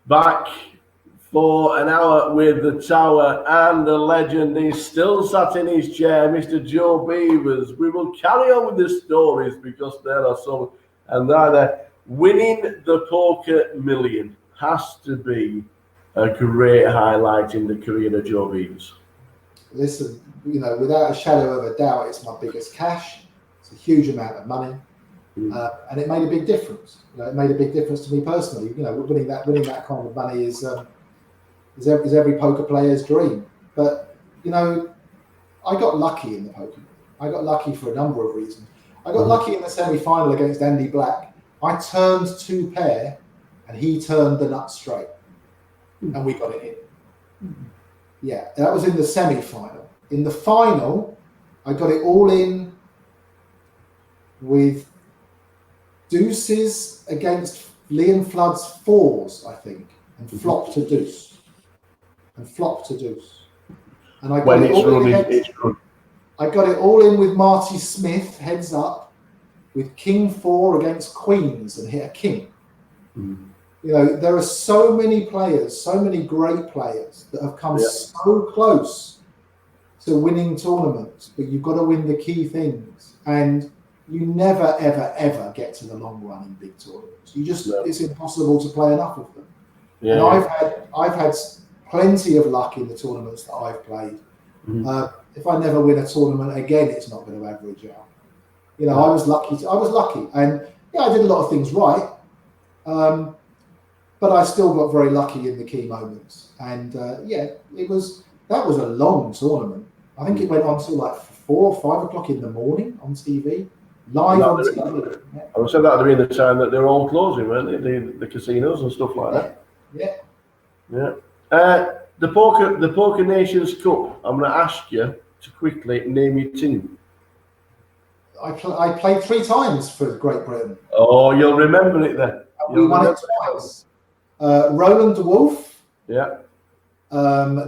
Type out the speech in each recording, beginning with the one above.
back for an hour with the Tower and the legend. He's still sat in his chair, Mr. Joe Beevers. We will carry on with the stories because there are some, and either winning the poker million has to be a great highlight in the career of Joe Beevers. Listen, without a shadow of a doubt, it's my biggest cash. It's a huge amount of money, and it made a big difference. It made a big difference to me personally. Winning that kind of money is every poker player's dream. But I got lucky in the poker. I got lucky for a number of reasons. I got lucky in the semi-final against Andy Black. I turned 2 pair, and he turned the nut straight, and we got it in. Yeah, that was in the semi-final. In the final, I got it all in with deuces against Liam Flood's 4s, I think, and flop to deuce. And I got I got it all in with Marty Smith, heads up, with King 4 against Queens and hit a king. There are so many players, so many great players that have come so close to winning tournaments, but you've got to win the key things. And you never, ever, ever get to the long run in big tournaments. It's impossible to play enough of them. And I've had plenty of luck in the tournaments that I've played. If I never win a tournament again, it's not going to average out. I was lucky, and I did a lot of things right. But I still got very lucky in the key moments. And that was a long tournament. I think it went on till like 4 or 5 o'clock in the morning on TV, live on TV. I would say that during the time that they were all closing, weren't they? The casinos and stuff like that. Yeah. The Poker Nations Cup. I'm going to ask you to quickly name your team. I played 3 times for Great Britain. Oh, you'll remember it then. We won it twice. Roland de Wolf. Yeah.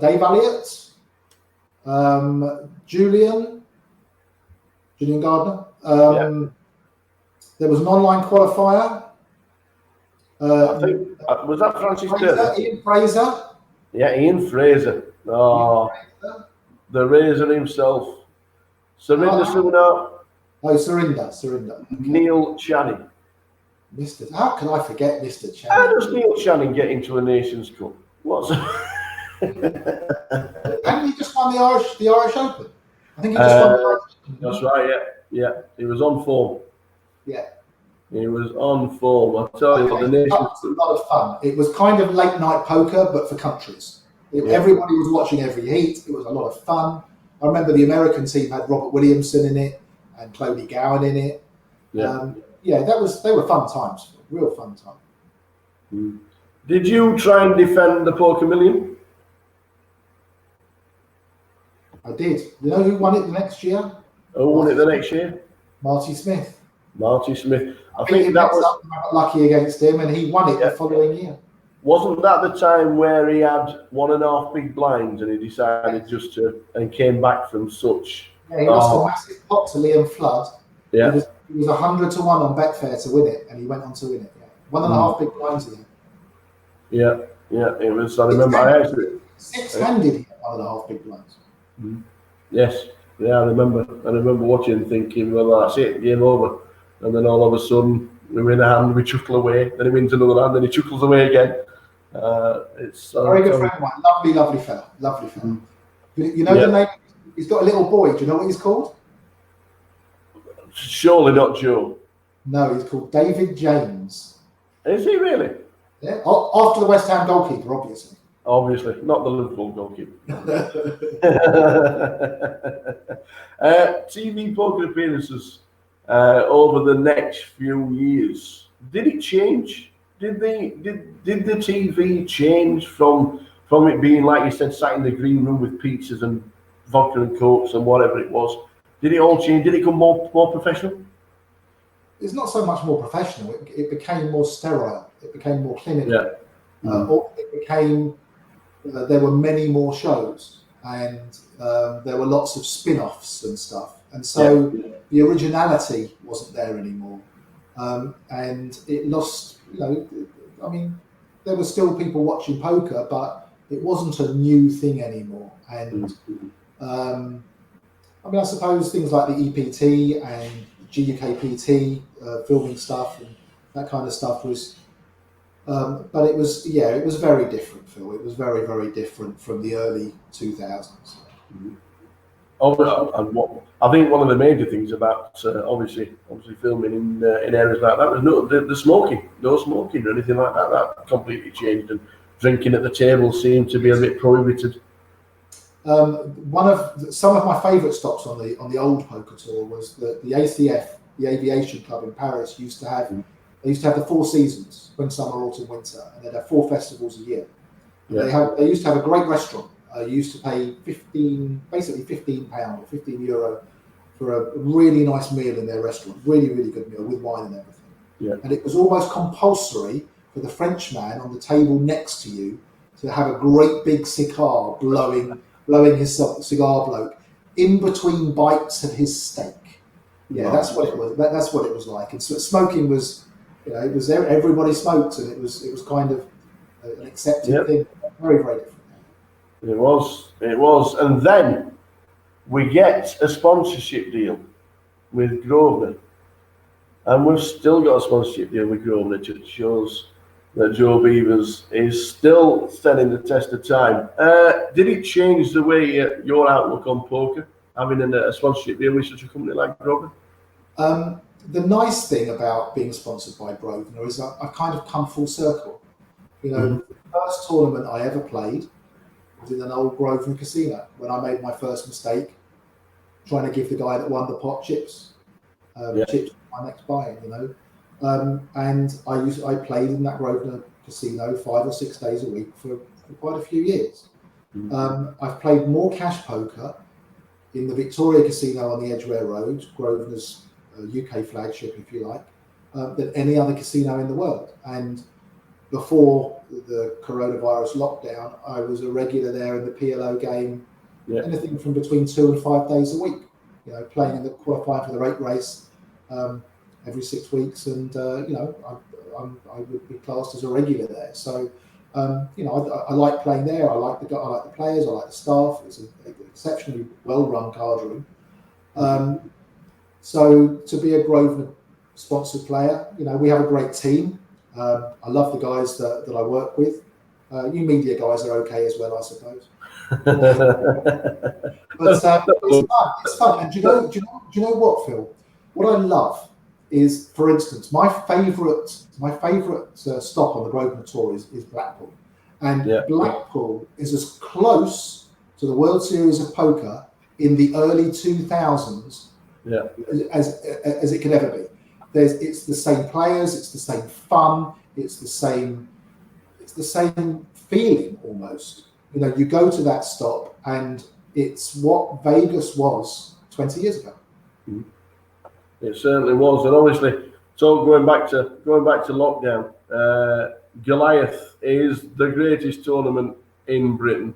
Dave Elliott. Julian Gardner. There was an online qualifier. I think was that Francis Turner? Ian Fraser. Yeah, Ian Fraser. Oh, the Razor himself. Surinder Sunar. Oh, Surinder. Okay. Neil Channing. How can I forget Mr. Channing? How does Neil Channing get into a Nations Cup? And he just won the Irish Open. I think he just won the Irish Open. That's right, yeah. He was on form. Yeah. He was on form. I tell you what, the Nations Cup was a lot of fun. It was kind of late night poker, but for countries. Everybody was watching every heat. It was a lot of fun. I remember the American team had Robert Williamson in it and Clody Gowan in it. They were fun times, real fun time. Did you try and defend the Poker Million? I did. You know who won it the next year? Who won it the next year? Marty Smith. I think that was I got lucky against him, and he won it the following year. Wasn't that the time where he had 1.5 big blinds and he decided and came back from such? Yeah, he lost a massive pot to Liam Flood. Yeah. He was 100 to 1 on Betfair to win it, and he went on to win it. 1.5 big blinds in him. Yeah, it was. I remember. I actually 6-handed. He had 1.5 big blinds. Yes, I remember watching and thinking, well, that's it, game over. And then all of a sudden, we win a hand, we chuckle away. Then he wins another hand, then he chuckles away again. It's very good friend of mine. Lovely fella. You know the name? He's got a little boy. Do you know what he's called? Surely not Joe. No, he's called David James. Is he really? Yeah, after the West Ham goalkeeper, obviously. Obviously, not the Liverpool goalkeeper. TV poker appearances over the next few years. Did it change? Did the TV change from it being, like you said, sat in the green room with pizzas and vodka and cokes and whatever it was? Did it all change? Did it become more professional? It's not so much more professional. It became more sterile. It became more clinical. Yeah. Or it became. There were many more shows, and there were lots of spin-offs and stuff, and so the originality wasn't there anymore, and it lost. there were still people watching poker, but it wasn't a new thing anymore. And I mean, I suppose things like the EPT and GUKPT filming stuff and that kind of stuff was, but it was very different, Phil. It was very, very different from the early 2000s. And what I think one of the major things about obviously filming in areas like that was the smoking, no smoking or anything like that. That completely changed, and drinking at the table seemed to be a bit prohibited. Some of my favourite stops on the old poker tour was the ACF, the Aviation Club in Paris, used to have the 4 seasons: spring, summer, autumn, winter, and they'd have 4 festivals a year. They used to have a great restaurant. You used to pay £15 or €15 for a really nice meal in their restaurant, really, really good meal with wine and everything. Yeah. And it was almost compulsory for the Frenchman on the table next to you to have a great big cigar blowing his cigar bloke in between bites of his steak. Yeah, that's what it was. That's what it was like. And so smoking was, it was everybody smoked, and it was kind of an accepted thing. Very, very different. It was, and then we get a sponsorship deal with Grosvenor, and we've still got a sponsorship deal with Grosvenor, which shows that Joe Beevers is still standing the test of time. Did it change the way your outlook on poker, having a sponsorship deal with such a company like Grosvenor? The nice thing about being sponsored by Grosvenor is I've kind of come full circle. The first tournament I ever played was in an old Grosvenor casino when I made my first mistake, trying to give the guy that won the pot chips. Chips for my next buy-in, and I played in that Grosvenor casino 5 or 6 days a week for quite a few years. I've played more cash poker in the Victoria Casino on the Edgware Road, Grosvenor's UK flagship, if you like, than any other casino in the world. And before the coronavirus lockdown, I was a regular there in the PLO game, anything from between 2 and 5 days a week. Playing in the qualifying for the rate race every 6 weeks, and I would be classed as a regular there. So I like playing there. I like the players. I like the staff. It's an exceptionally well-run card room. So to be a Grosvenor sponsored player, we have a great team. I love the guys that I work with. You media guys are okay as well, I suppose. But it's fun. And do you know what, Phil? What I love is, for instance, my favourite stop on the Grosvenor Tour is Blackpool, and Blackpool is as close to the World Series of Poker in the early 2000s as it could ever be. It's the same players, it's the same fun, it's the same feeling almost. You go to that stop and it's what Vegas was 20 years ago. It certainly was, and obviously, so going back to lockdown, Goliath is the greatest tournament in Britain.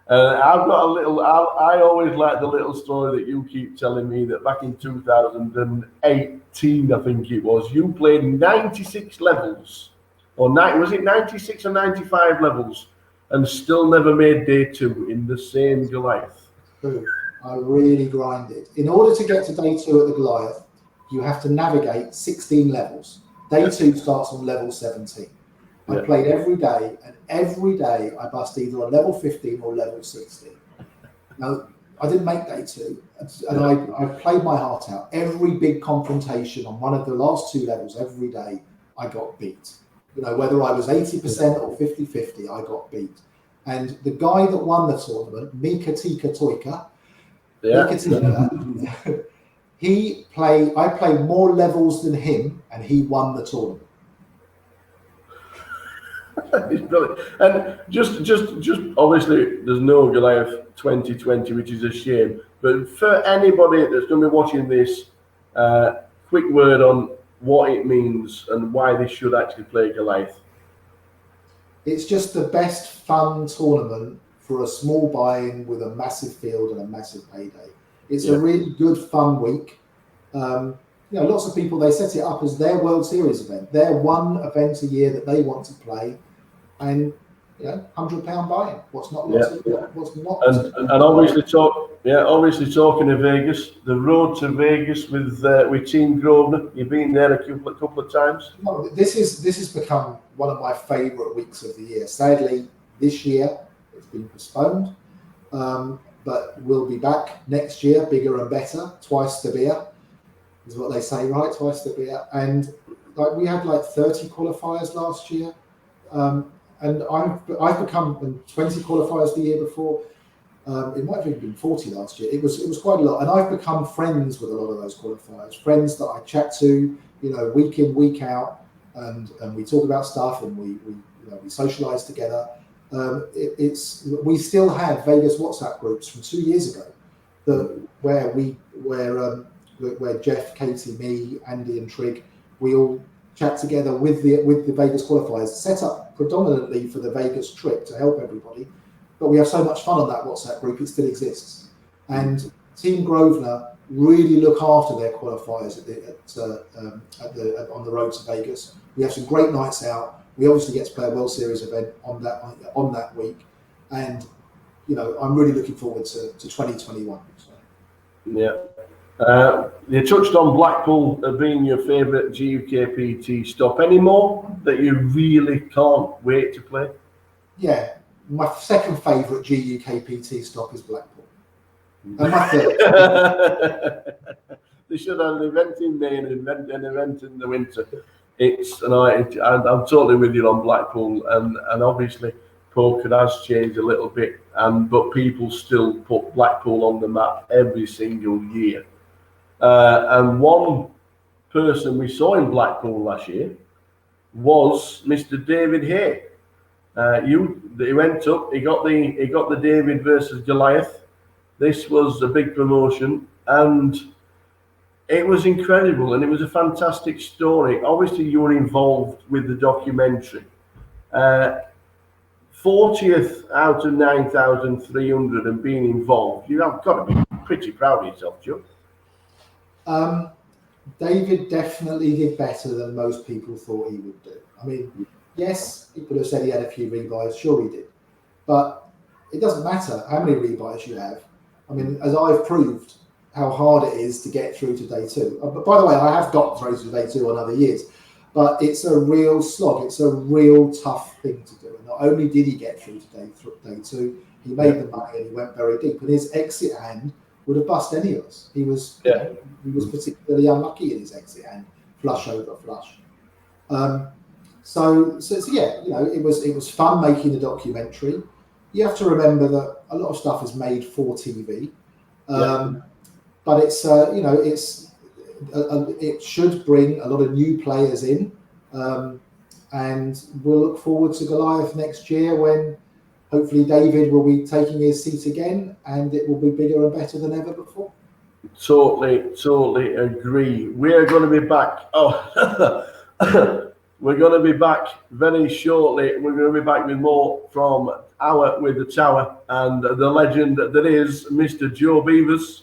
I've got a little. I always like the little story that you keep telling me, that back in 2018, I think it was, you played 96 levels, was it 96 or 95 levels, and still never made day 2 in the same Goliath. I really grinded. In order to get to day 2 at the Goliath, you have to navigate 16 levels. Day 2 starts on level 17. I played every day, and every day I bust either on level 15 or level 16. Now, I didn't make day 2, and I played my heart out. Every big confrontation on one of the last 2 levels, every day, I got beat. Whether I was 80% or 50-50, I got beat. And the guy that won the tournament, Mika Tika Toika, I played more levels than him, and he won the tournament. It's brilliant. And just obviously, there's no Goliath 2020, which is a shame. But for anybody that's going to be watching this, quick word on what it means and why they should actually play Goliath. It's just the best fun tournament for a small buy-in with a massive field and a massive payday. It's a really good fun week. Lots of people, they set it up as their World Series event, their one event a year that they want to play. and £100 buy-in. What's not lots of, what's not? And obviously talking of Vegas, the road to Vegas with Team Grosvenor. You've been there a couple of times. No, this has become one of my favourite weeks of the year. Sadly, this year it's been postponed, but we'll be back next year, bigger and better. Twice the beer is what they say, right? Twice the beer. And we had 30 qualifiers last year. And I've become 20 qualifiers the year before. It might have even been 40 last year. It was quite a lot, and I've become friends with a lot of those qualifiers. Friends that I chat to, week in, week out, and we talk about stuff, and we socialise together. We still have Vegas WhatsApp groups from 2 years ago, where Jeff, Katie, me, Andy, and Trig, we all chat together with the Vegas qualifiers, set up predominantly for the Vegas trip to help everybody. But we have so much fun on that WhatsApp group; it still exists. And Team Grosvenor really look after their qualifiers on the road to Vegas. We have some great nights out. We obviously get to play a World Series event on that week, and I'm really looking forward to 2021. So. Yeah. You touched on Blackpool being your favourite GUKPT stop. Any more that you really can't wait to play? Yeah, my second favourite GUKPT stop is Blackpool. And my third. They should have an event in May and an event in the winter. I'm totally with you on Blackpool, and obviously poker has changed a little bit, but people still put Blackpool on the map every single year. And one person we saw in Blackpool last year was Mr. David Haye. He went up. He got the David versus Goliath. This was a big promotion, and it was incredible, and it was a fantastic story. Obviously, you were involved with the documentary. 40th out of 9,300 and being involved. You have got to be pretty proud of yourself, Joe. David definitely did better than most people thought he would do. I mean, yes, he could have said he had a few rebuys, sure he did. But it doesn't matter how many rebuys you have. I mean, as I've proved how hard it is to get through to day two. But by the way, I have got through to day two on other years. But it's a real slog. It's a real tough thing to do. And not only did he get through to day two, he made the money and he went very deep. And his exit hand would have bust any of us. He was particularly unlucky in his exit hand, flush over flush. So yeah, it was fun making the documentary. You have to remember that a lot of stuff is made for TV, but it should bring a lot of new players in, and we'll look forward to Goliath next year when hopefully David will be taking his seat again, and it will be bigger and better than ever before. Totally agree. We're going to be back. We're going to be back very shortly. We're going to be back with more from with the Tower and the legend that is Mr. Joe Beevers.